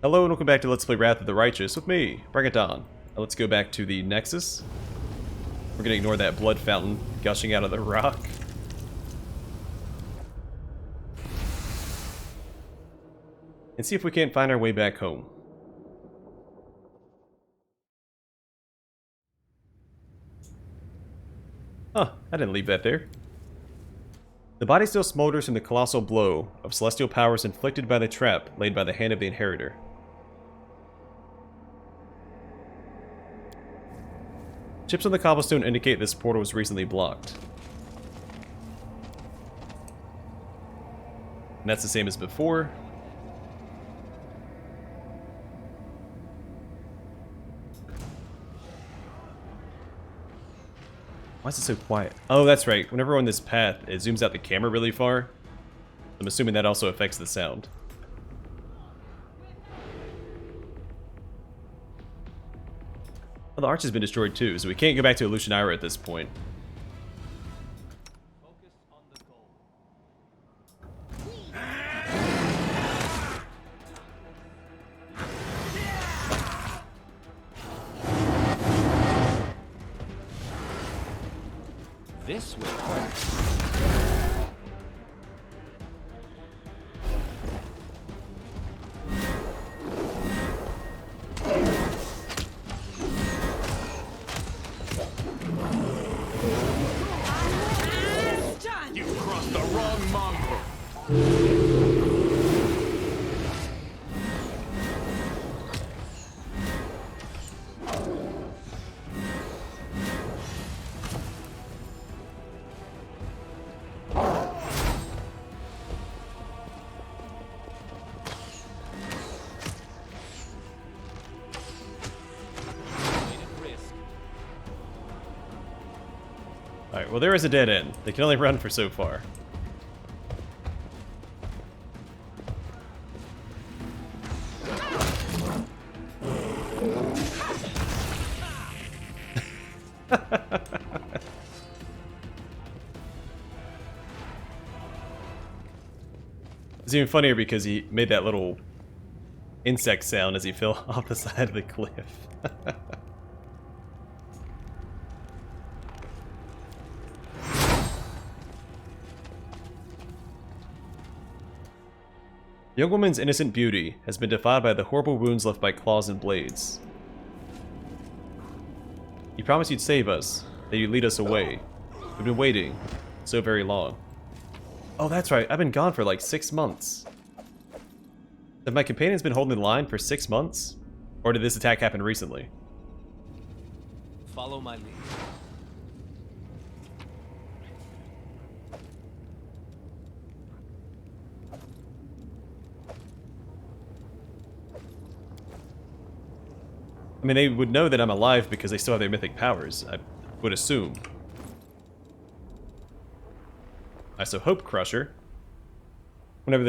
Hello and welcome back to Let's Play Wrath of the Righteous with me, Bring It On. Let's go back to the Nexus. We're gonna ignore that blood fountain gushing out of the rock. And see if we can't find our way back home. Huh, I didn't leave that there. The body still smolders from the colossal blow of celestial powers inflicted by the trap laid by the hand of the Inheritor. Chips on the cobblestone indicate this portal was recently blocked. And that's the same as before. Why is it so quiet? Oh, that's right. Whenever we're on this path, it zooms out the camera really far. I'm assuming that also affects the sound. Oh, the arch has been destroyed too, so we can't go back to Illusionira at this point. Focus on the goal. This way. You crossed the wrong mongrel. Alright, well there is a dead end. They can only run for so far. It's even funnier because he made that little insect sound as he fell off the side of the cliff. The young woman's innocent beauty has been defiled by the horrible wounds left by claws and blades. You promised you'd save us, that you'd lead us away. We've been waiting so very long. Oh, that's right, I've been gone for like 6 months. Have my companions been holding the line for 6 months? Or did this attack happen recently? Follow my lead. I mean, they would know that I'm alive because they still have their mythic powers, I would assume. I so hope, Crusher. Whenever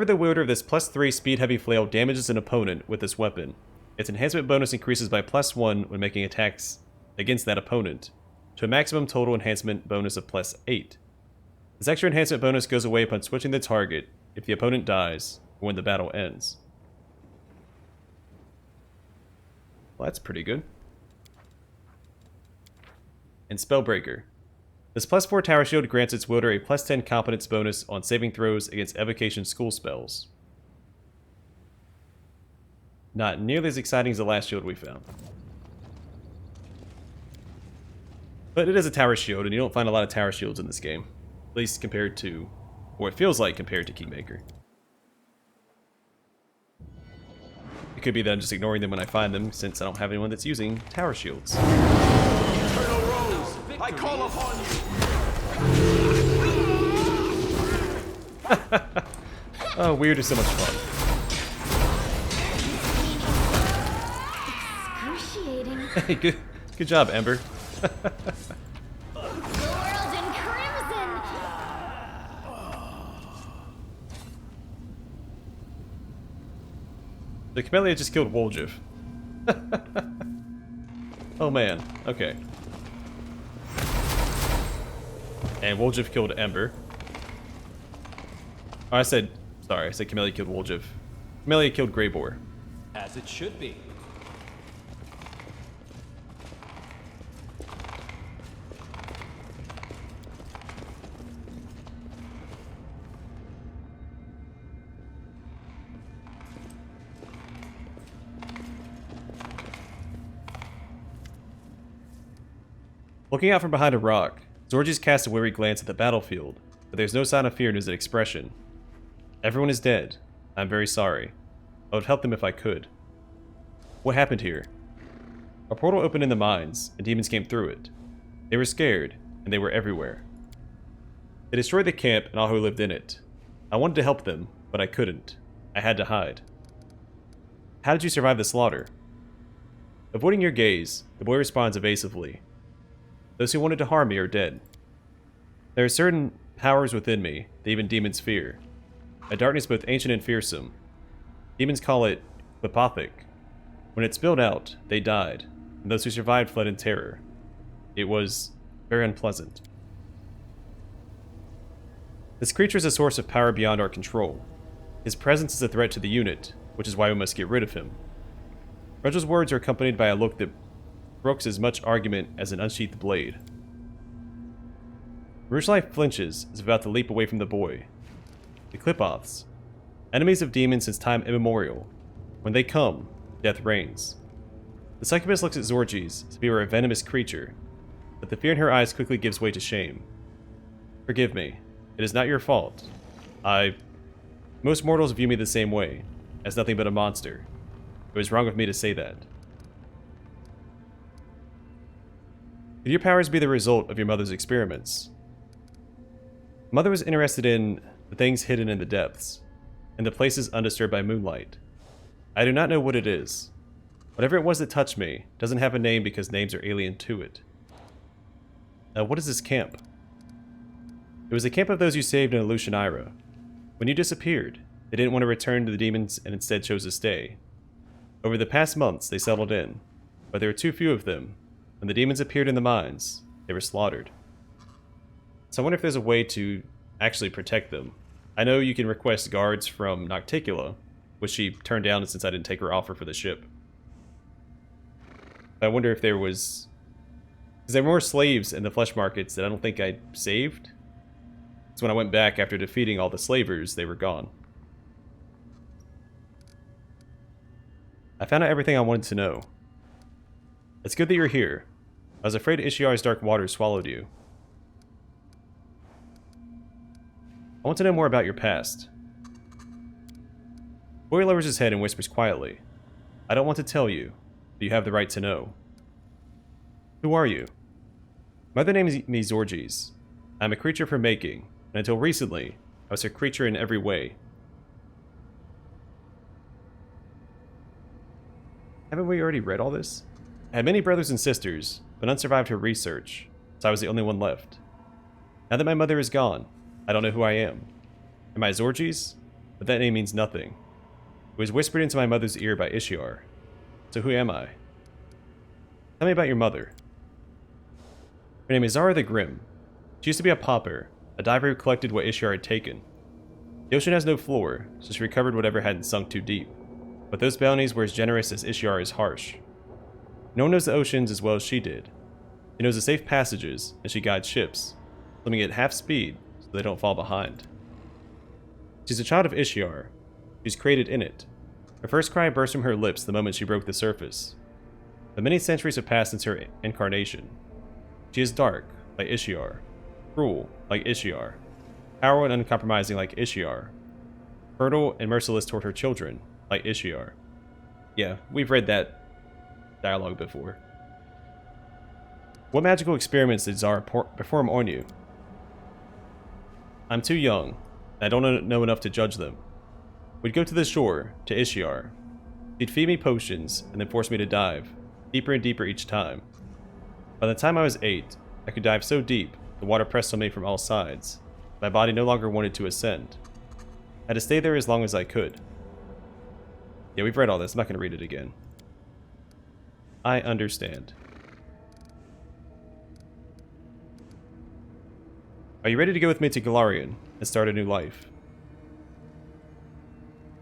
the wielder of this +3 speed heavy flail damages an opponent with this weapon, its enhancement bonus increases by +1 when making attacks against that opponent, to a maximum total enhancement bonus of +8. This extra enhancement bonus goes away upon switching the target if the opponent dies or when the battle ends. Well, that's pretty good. And Spellbreaker. This +4 tower shield grants its wielder a +10 competence bonus on saving throws against evocation school spells. Not nearly as exciting as the last shield we found. But it is a tower shield, and you don't find a lot of tower shields in this game. At least compared to, or it feels like compared to Kingmaker. It could be that I'm just ignoring them when I find them, since I don't have anyone that's using tower shields. Colonel Rose, I call upon you. Oh, weird is so much fun. Excruciating. Hey, good job, Ember. The world in crimson. The Camellia just killed Woljif. Oh man, okay. And Woljif killed Ember. Oh, I said Camellia killed Woljif. Camellia killed Greyboar. As it should be. Looking out from behind a rock, Sorgi's cast a weary glance at the battlefield, but there's no sign of fear in his expression. Everyone is dead. I'm very sorry. I would help them if I could. What happened here? A portal opened in the mines, and demons came through it. They were scared, and they were everywhere. They destroyed the camp and all who lived in it. I wanted to help them, but I couldn't. I had to hide. How did you survive the slaughter? Avoiding your gaze, the boy responds evasively. Those who wanted to harm me are dead. There are certain powers within me that even demons fear. A darkness both ancient and fearsome. Demons call it Pathfinder. When it spilled out, they died, and those who survived fled in terror. It was very unpleasant. This creature is a source of power beyond our control. His presence is a threat to the unit, which is why we must get rid of him. Regel's words are accompanied by a look that brooks as much argument as an unsheathed blade. Rougelai flinches, is about to leap away from the boy. The Clipoths, enemies of demons since time immemorial. When they come, death reigns. The succubus looks at Sorgi's as if he were a venomous creature, but the fear in her eyes quickly gives way to shame. Forgive me. It is not your fault. Most mortals view me the same way, as nothing but a monster. It was wrong of me to say that. Could your powers be the result of your mother's experiments? Mother was interested in the things hidden in the depths, and the places undisturbed by moonlight. I do not know what it is. Whatever it was that touched me doesn't have a name because names are alien to it. What is this camp? It was the camp of those you saved in Lucianira. When you disappeared, they didn't want to return to the demons and instead chose to stay. Over the past months, they settled in, but there were too few of them. When the demons appeared in the mines, they were slaughtered. So I wonder if there's a way to actually protect them. I know you can request guards from Nocticula, which she turned down since I didn't take her offer for the ship. But I wonder if there was... Because there were more slaves in the flesh markets that I don't think I saved. So when I went back after defeating all the slavers, they were gone. I found out everything I wanted to know. It's good that you're here. I was afraid Ishiar's dark waters swallowed you. I want to know more about your past. Boy lowers his head and whispers quietly. I don't want to tell you, but you have the right to know. Who are you? Mother names me Sorgis. I'm a creature for making, and until recently, I was a creature in every way. Haven't we already read all this? I had many brothers and sisters, but none survived her research, so I was the only one left. Now that my mother is gone, I don't know who I am. Am I Sorgis? But that name means nothing. It was whispered into my mother's ear by Ishiar. So who am I? Tell me about your mother. Her name is Zara the Grim. She used to be a pauper, a diver who collected what Ishiar had taken. The ocean has no floor, so she recovered whatever hadn't sunk too deep. But those bounties were as generous as Ishiar is harsh. No one knows the oceans as well as she did. She knows the safe passages, and she guides ships, swimming at half speed so they don't fall behind. She's a child of Ishiar. She's created in it. Her first cry burst from her lips the moment she broke the surface. But many centuries have passed since her incarnation. She is dark, like Ishiar. Cruel, like Ishiar. Powerful and uncompromising, like Ishiar. Fertile and merciless toward her children, like Ishiar. Yeah, we've read that dialogue before. What magical experiments did Zara perform on you? I'm too young, and I don't know enough to judge them. We'd go to the shore, to Ishiar. She'd feed me potions, and then force me to dive, deeper and deeper each time. By the time I was 8, I could dive so deep, the water pressed on me from all sides. My body no longer wanted to ascend. I had to stay there as long as I could. Yeah, we've read all this. I'm not going to read it again. I understand. Are you ready to go with me to Golarion and start a new life?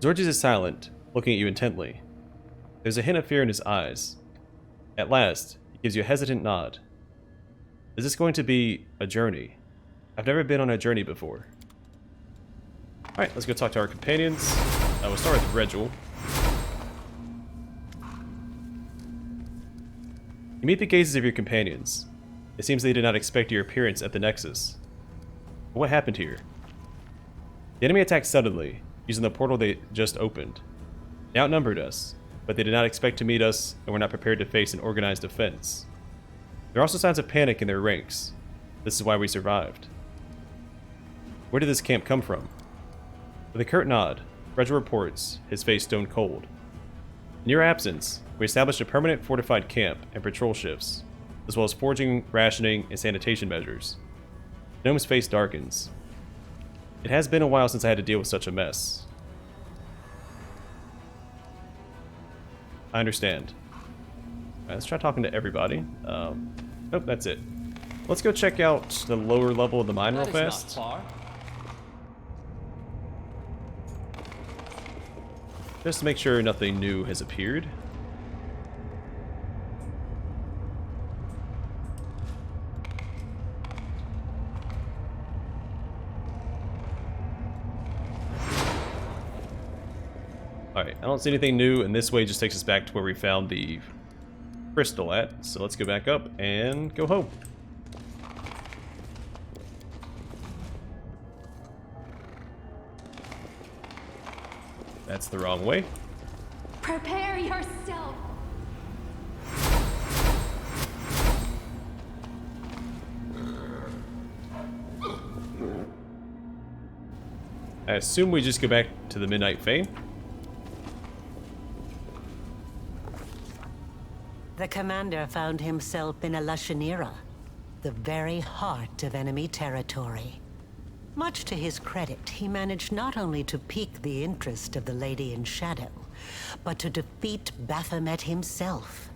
Sorgis is silent, looking at you intently. There's a hint of fear in his eyes. At last, he gives you a hesitant nod. Is this going to be a journey? I've never been on a journey before. Alright, let's go talk to our companions. We'll start with Regil. You meet the gazes of your companions. It seems they did not expect your appearance at the Nexus. But what happened here? The enemy attacked suddenly, using the portal they just opened. They outnumbered us, but they did not expect to meet us and were not prepared to face an organized defense. There are also signs of panic in their ranks. This is why we survived. Where did this camp come from? With a curt nod, Regil reports, his face stone cold. In your absence, we established a permanent fortified camp and patrol shifts, as well as foraging, rationing, and sanitation measures. Gnome's face darkens. It has been a while since I had to deal with such a mess. I understand. Alright, let's try talking to everybody. Nope, that's it. Let's go check out the lower level of the mine real fast. Just to make sure nothing new has appeared. Alright, I don't see anything new, and this way just takes us back to where we found the crystal at. So let's go back up and go home. That's the wrong way. Prepare yourself. I assume we just go back to the Midnight Fane. The commander found himself in a Lashanira, the very heart of enemy territory. Much to his credit, he managed not only to pique the interest of the Lady in Shadow, but to defeat Baphomet himself.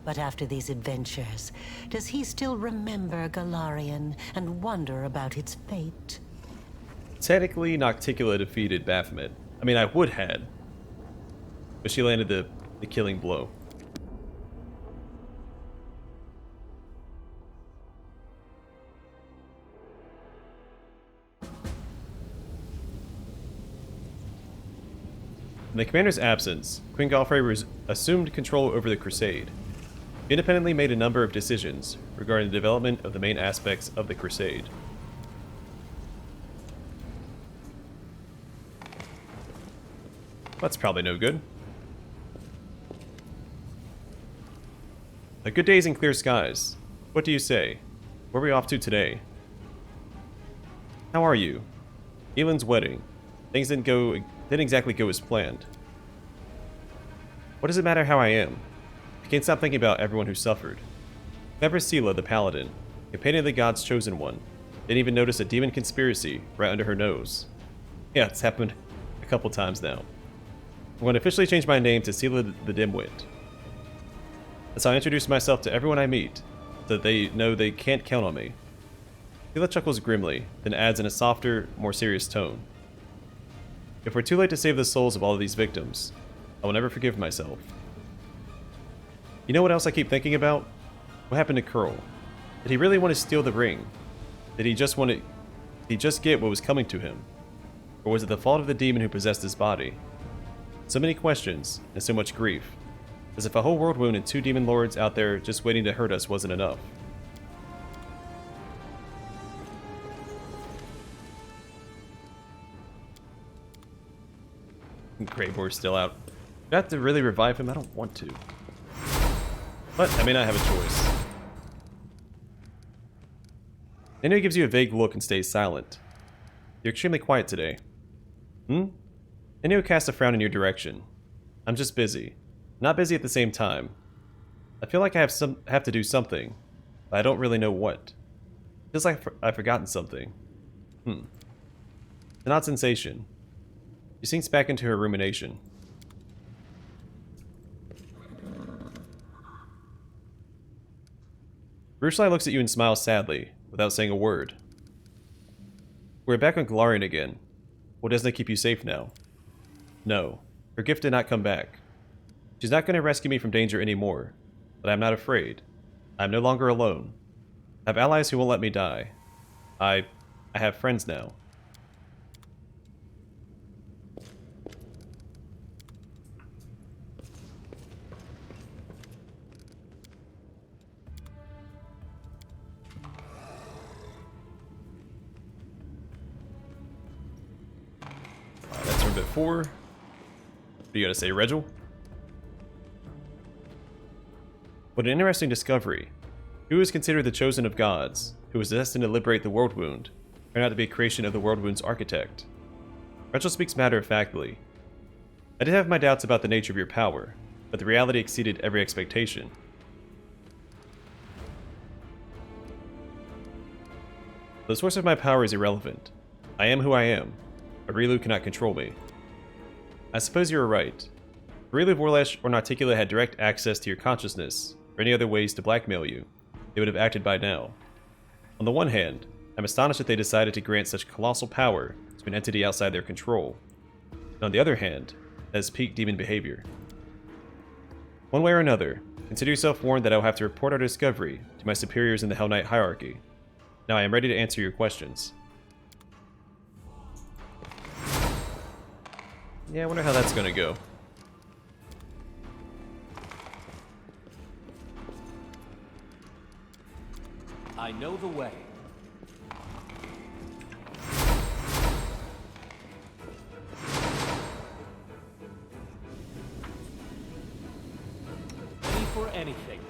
But after these adventures, does he still remember Golarion and wonder about its fate? Technically, Nocticula defeated Baphomet. I mean, I would had. But she landed the killing blow. In the commander's absence, Queen Galfrey assumed control over the Crusade. He independently made a number of decisions regarding the development of the main aspects of the Crusade. That's probably no good. A good days and clear skies. What do you say? Where are we off to today? How are you? Elin's wedding. Things didn't exactly go as planned. What does it matter how I am? I can't stop thinking about everyone who suffered. Never Sela, the paladin, companion of the gods' chosen one, didn't even notice a demon conspiracy right under her nose. Yeah, it's happened a couple times now. I'm going to officially change my name to Sela the Dimwit. That's how I introduce myself to everyone I meet, so that they know they can't count on me. Sela chuckles grimly, then adds in a softer, more serious tone. If we're too late to save the souls of all of these victims, I will never forgive myself. You know what else I keep thinking about? What happened to Curl? Did he really want to steal the ring? Did he just get what was coming to him? Or was it the fault of the demon who possessed his body? So many questions, and so much grief. As if a whole world wound and 2 demon lords out there just waiting to hurt us wasn't enough. Greyboar's still out. Do I have to really revive him? I don't want to. But I may not have a choice. Nenio gives you a vague look and stays silent. You're extremely quiet today. Nenio casts a frown in your direction. I'm just busy. Not busy at the same time. I feel like I have to do something, but I don't really know what. Feels like I've forgotten something. It's an odd sensation. She sinks back into her rumination. Rushli looks at you and smiles sadly, without saying a word. We're back on Golarion again. Well, doesn't it keep you safe now? No. Her gift did not come back. She's not going to rescue me from danger anymore, but I'm not afraid. I'm no longer alone. I have allies who won't let me die. I have friends now. That's room bit 4. What do you gotta say, Regil? What an interesting discovery. Who is considered the chosen of gods, who was destined to liberate the World Wound, turned out to be a creation of the World Wound's architect. Regil speaks matter-of-factly. I did have my doubts about the nature of your power, but the reality exceeded every expectation. The source of my power is irrelevant. I am who I am. Arilu cannot control me. I suppose you are right. If Arilu, Vorlash, or Nauticula had direct access to your consciousness, or any other ways to blackmail you, they would have acted by now. On the one hand, I'm astonished that they decided to grant such colossal power to an entity outside their control. And on the other hand, that is peak demon behavior. One way or another, consider yourself warned that I will have to report our discovery to my superiors in the Hell Knight hierarchy. Now I am ready to answer your questions. Yeah, I wonder how that's gonna go. I know the way. Ready for anything.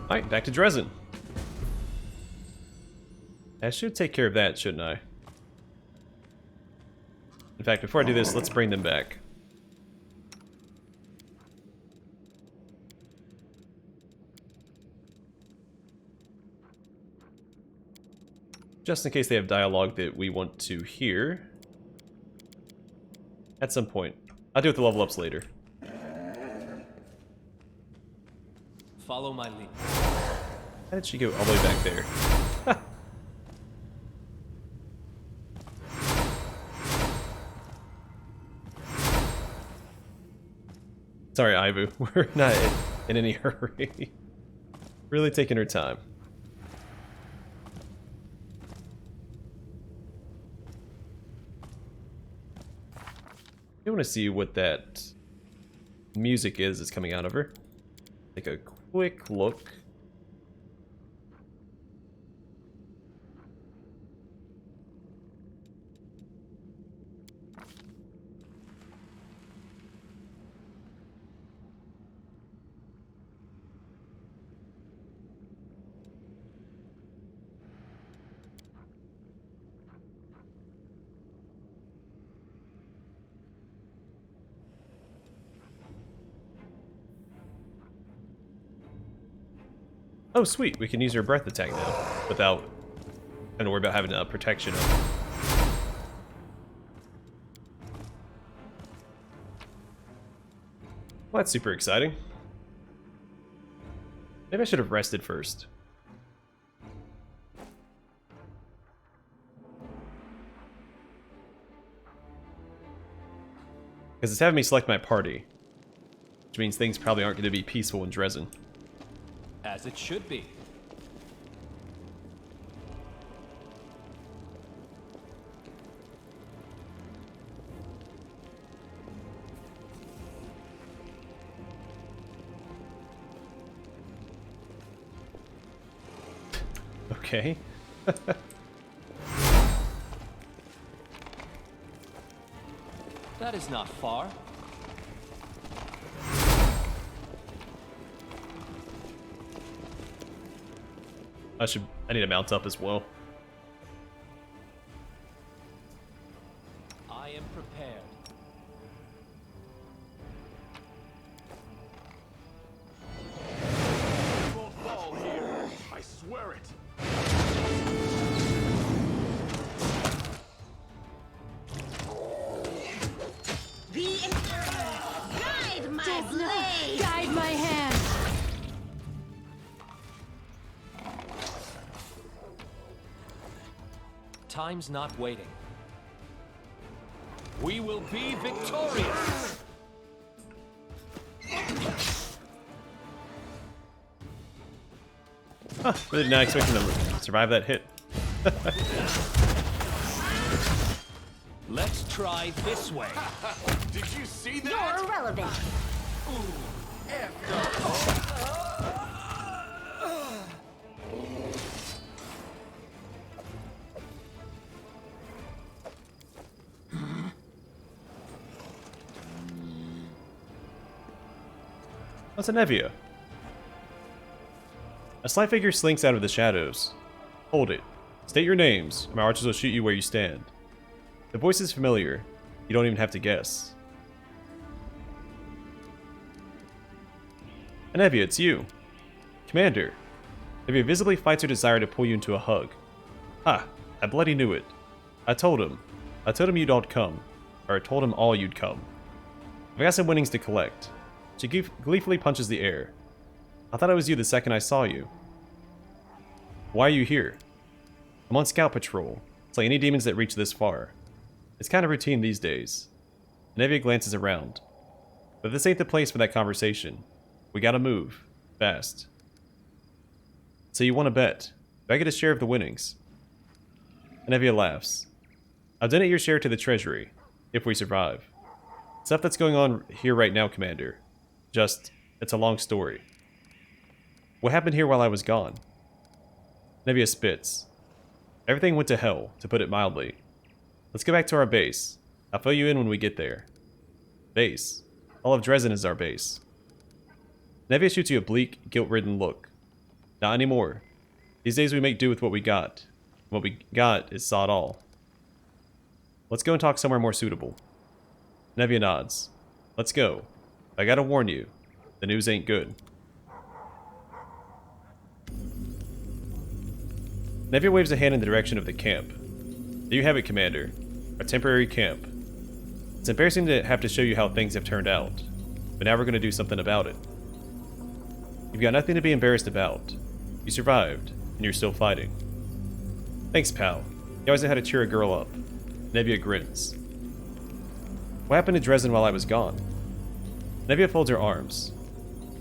Alright, back to Drezen. I should take care of that, shouldn't I? In fact, before I do this, let's bring them back. Just in case they have dialogue that we want to hear. At some point. I'll do it with the level ups later. Follow my lead. How did she go all the way back there? Sorry, Ivu. We're not in any hurry. Really taking her time. I want to see what that music is that's coming out of her. Take a quick look. Oh, sweet. We can use her breath attack now without having to worry about having a protection of. Well, that's super exciting. Maybe I should have rested first. Because it's having me select my party. Which means things probably aren't going to be peaceful in Drezen. As it should be. Okay. That is not far. I need to mount up as well. I am prepared. You won't fall here. I swear it. Guide my Desna, blade! guide my hand. time's not waiting. We will be victorious! Huh, really did not expect them to survive that hit. Let's try this way. Did you see that? You're irrelevant. What's a Nevia? A slight figure slinks out of the shadows. Hold it. State your names, or my archers will shoot you where you stand. The voice is familiar. You don't even have to guess. Nevia, it's you. Commander. Nevia visibly fights her desire to pull you into a hug. Ha! I bloody knew it. I told him you'd all come. Or I told him all you'd come. I've got some winnings to collect. She gleefully punches the air. I thought it was you the second I saw you. Why are you here? I'm on scout patrol. It's like any demons that reach this far. It's kind of routine these days. Nevia glances around. But this ain't the place for that conversation. We gotta move. Fast. So you want to bet. Do I get a share of the winnings? Nevia laughs. I'll donate your share to the treasury. If we survive. Stuff that's going on here right now, Commander. It's a long story. What happened here while I was gone? Nevia spits. Everything went to hell, to put it mildly. Let's go back to our base. I'll fill you in when we get there. Base. All of Drezen is our base. Nevia shoots you a bleak, guilt-ridden look. Not anymore. These days we make do with what we got. And what we got is sod all. Let's go and talk somewhere more suitable. Nevia nods. Let's go. I gotta warn you, the news ain't good. Nevia waves a hand in the direction of the camp. There you have it, Commander. Our temporary camp. It's embarrassing to have to show you how things have turned out, but now we're gonna do something about it. You've got nothing to be embarrassed about. You survived, and you're still fighting. Thanks, pal. You always know how to cheer a girl up. Nevia grins. What happened to Drezen while I was gone? Nevia folds her arms.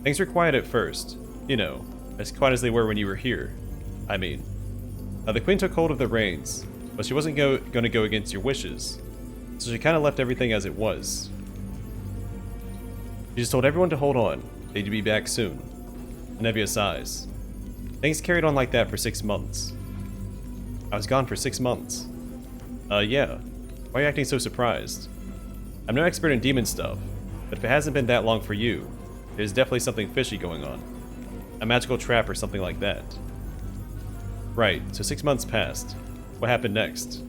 Things were quiet at first. You know, as quiet as they were when you were here. I mean. The Queen took hold of the reins, but she wasn't going to go against your wishes. So she kind of left everything as it was. She just told everyone to hold on. They'd be back soon. Nevia sighs. Things carried on like that for 6 months. I was gone for 6 months. Yeah. Why are you acting so surprised? I'm no expert in demon stuff, but if it hasn't been that long for you, there's definitely something fishy going on. A magical trap or something like that. Right, so 6 months passed. What happened next?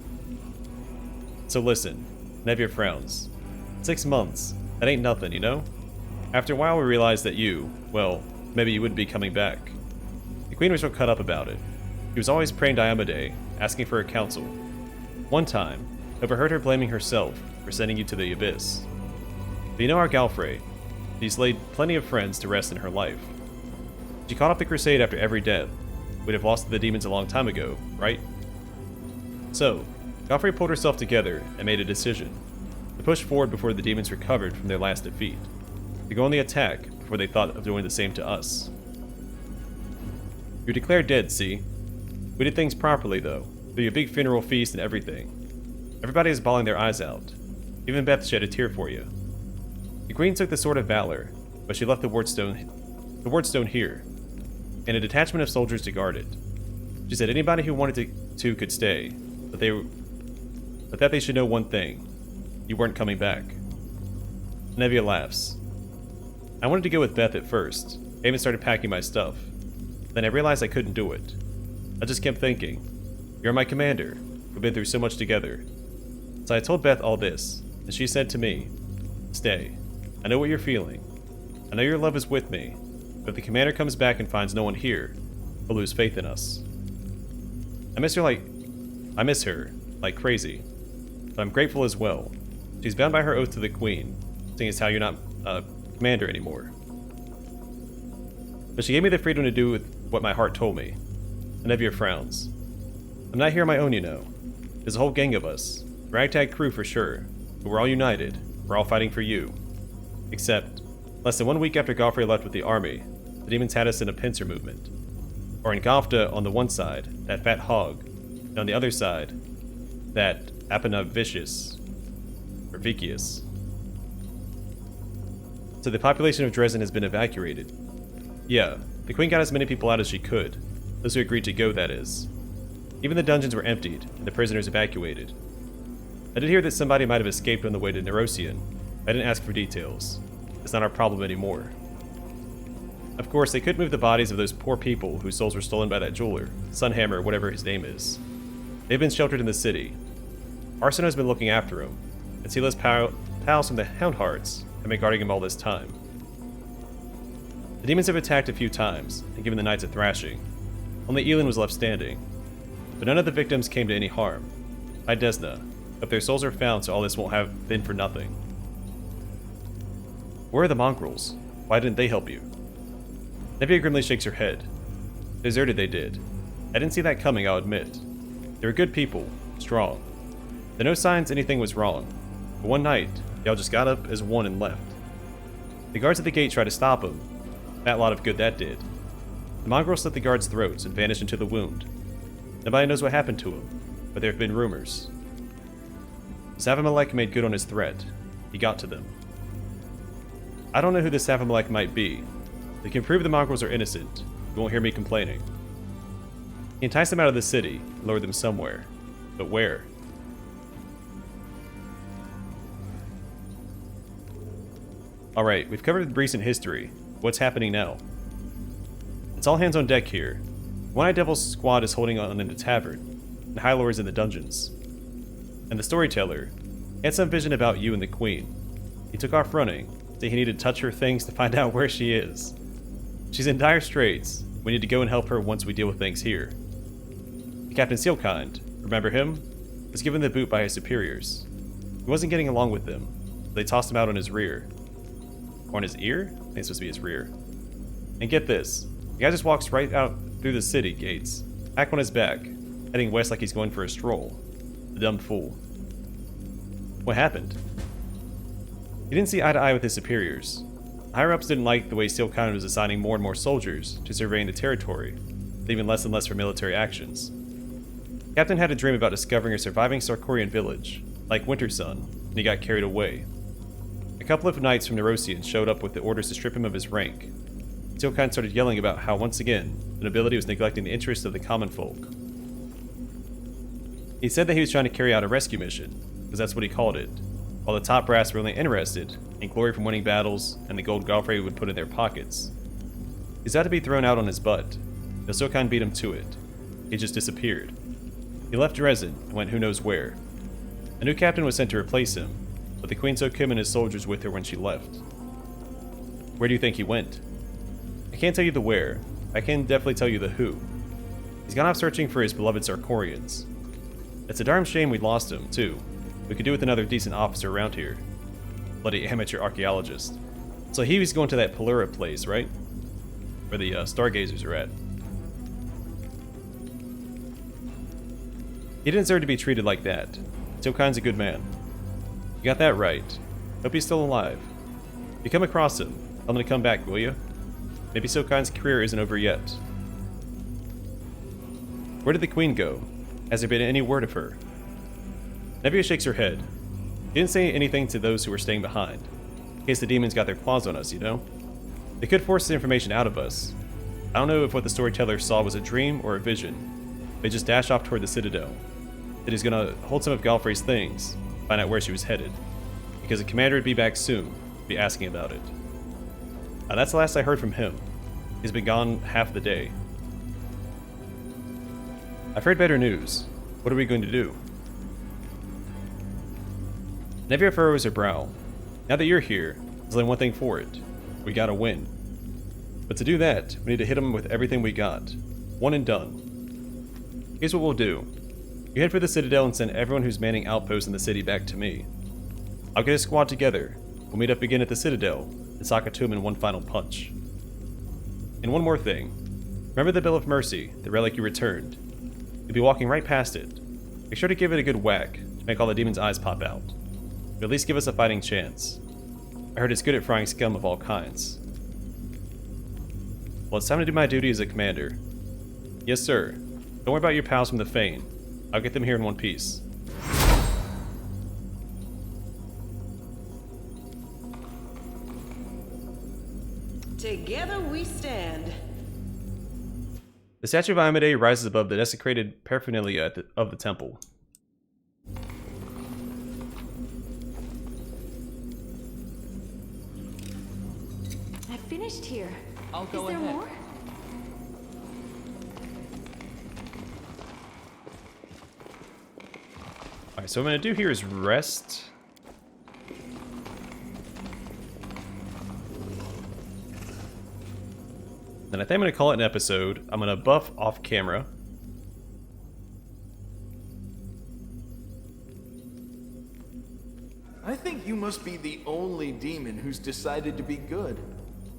So listen, Nevia frowns. 6 months, that ain't nothing, you know? After a while we realized that you, well, maybe you wouldn't be coming back. The Queen was real cut up about it. She was always praying Diomede, asking for a counsel. One time, overheard her blaming herself for sending you to the Abyss. But you know our Galfrey. She's laid plenty of friends to rest in her life. She caught up the crusade after every death. We'd have lost to the demons a long time ago, right? So, Galfrey pulled herself together and made a decision. To push forward before the demons recovered from their last defeat. To go on the attack before they thought of doing the same to us. You're declared dead, see? We did things properly, though. Through a big funeral feast and everything. Everybody is bawling their eyes out. Even Beth shed a tear for you. The Queen took the Sword of Valor, but she left the Wardstone here, and a detachment of soldiers to guard it. She said anybody who wanted to could stay, but that they should know one thing. You weren't coming back. Nevia laughs. I wanted to go with Beth at first. I even started packing my stuff. Then I realized I couldn't do it. I just kept thinking, you're my commander. We've been through so much together. So I told Beth all this, and she said to me, stay. I know what you're feeling. I know your love is with me, but if the commander comes back and finds no one here, he'll lose faith in us. I miss her like crazy, but I'm grateful as well. She's bound by her oath to the Queen, seeing as how you're not commander anymore. But she gave me the freedom to do with what my heart told me. And Nevia frowns. I'm not here on my own, you know. There's a whole gang of us. Ragtag crew for sure. But we're all united. We're all fighting for you. Except, less than 1 week after Godfrey left with the army, the demons had us in a pincer movement. Or in Gofta on the one side, that fat hog, and on the other side, that Apanavicius, or Vicius. So the population of Drezen has been evacuated. Yeah, the Queen got as many people out as she could. Those who agreed to go, that is. Even the dungeons were emptied, and the prisoners evacuated. I did hear that somebody might have escaped on the way to Nerosian. I didn't ask for details. It's not our problem anymore. Of course, they could move the bodies of those poor people whose souls were stolen by that jeweler, Sunhammer, whatever his name is. They've been sheltered in the city. Arseno's been looking after him, and Sila's pals from the Houndhearts have been guarding him all this time. The demons have attacked a few times, and given the knights a thrashing. Only Elin was left standing. But none of the victims came to any harm. By Desna, hope their souls are found so all this won't have been for nothing. Where are the mongrels? Why didn't they help you? Nevia grimly shakes her head. Deserted they did. I didn't see that coming, I'll admit. They were good people, strong. There are no signs anything was wrong. But one night, they all just got up as one and left. The guards at the gate tried to stop them. That lot of good that did. The mongrel slit the guards' throats and vanished into the wound. Nobody knows what happened to him, but there have been rumors. Savamalek made good on his threat. He got to them. I don't know who this Savamalek might be. They can prove the mongrels are innocent. You won't hear me complaining. He enticed them out of the city and lured them somewhere. But where? Alright, we've covered recent history. What's happening now? It's all hands on deck here. One-Eyed Devil's squad is holding on in the tavern, and High Lord's in the dungeons. And the storyteller had some vision about you and the Queen. He took off running, saying he needed to touch her things to find out where she is. She's in dire straits. We need to go and help her once we deal with things here. Captain Sealkind, remember him? Was given the boot by his superiors. He wasn't getting along with them, so they tossed him out on his rear. Or on his ear? I think it's supposed to be his rear. And get this, the guy just walks right out through the city gates, back on his back, heading west like he's going for a stroll. The dumb fool. What happened? He didn't see eye to eye with his superiors. Higher-ups didn't like the way Sealkind was assigning more and more soldiers to surveying the territory, leaving less and less for military actions. Captain had a dream about discovering a surviving Sarkorian village, like Winter Sun, and he got carried away. A couple of knights from Nerosian showed up with the orders to strip him of his rank. Sealkind started yelling about how, once again, the nobility was neglecting the interests of the common folk. He said that he was trying to carry out a rescue mission, because that's what he called it, while the top brass were only interested in glory from winning battles and the gold Godfrey would put in their pockets. He's had to be thrown out on his butt, but Sealkind beat him to it. He just disappeared. He left Drezen and went who knows where. A new captain was sent to replace him, but the Queen took him and his soldiers with her when she left. Where do you think he went? I can't tell you the where, I can definitely tell you the who. He's gone off searching for his beloved Sarkorians. It's a darn shame we lost him, too. We could do with another decent officer around here. Bloody amateur archaeologist. So he was going to that Pelura place, right? Where the stargazers are at. He didn't deserve to be treated like that. Sealkind's a good man. You got that right. Hope he's still alive. If you come across him, tell him to come back, will you? Maybe Sealkind's career isn't over yet. Where did the Queen go? Has there been any word of her? Nevia shakes her head. He didn't say anything to those who were staying behind. In case the demons got their claws on us, you know? They could force the information out of us. I don't know if what the storyteller saw was a dream or a vision. They just dashed off toward the Citadel. That he's gonna hold some of Galfrey's things, find out where she was headed. Because the commander would be back soon, be asking about it. That's the last I heard from him. He's been gone half the day. I've heard better news. What are we going to do? Nevia furrows her brow. Now that you're here, there's only one thing for it. We gotta win. But to do that, we need to hit them with everything we got. One and done. Here's what we'll do. You head for the Citadel and send everyone who's manning outposts in the city back to me. I'll get a squad together. We'll meet up again at the Citadel and sock it to him in one final punch. And one more thing. Remember the Bill of Mercy, the relic you returned? You'll be walking right past it. Make sure to give it a good whack to make all the demon's eyes pop out. But at least give us a fighting chance. I heard it's good at frying scum of all kinds. Well, it's time to do my duty as a commander. Yes, sir. Don't worry about your pals from the Fane. I'll get them here in one piece. Together we stand. The statue of Amade rises above the desecrated paraphernalia of the temple. I finished here. I'll Is go there ahead. more? Alright, so what I'm going to do here is rest. Then I think I'm going to call it an episode. I'm going to buff off camera. I think you must be the only demon who's decided to be good.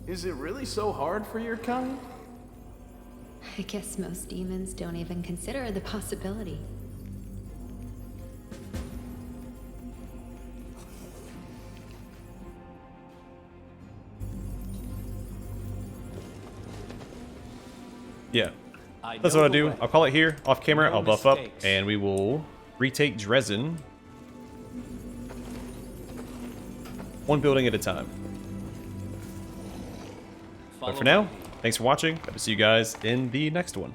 Is it really so hard for your kind? I guess most demons don't even consider the possibility. Yeah, that's what I'll do. I'll call it here, off camera, I'll buff up, and we will retake Drezen. One building at a time. But for now, thanks for watching. Hope to see you guys in the next one.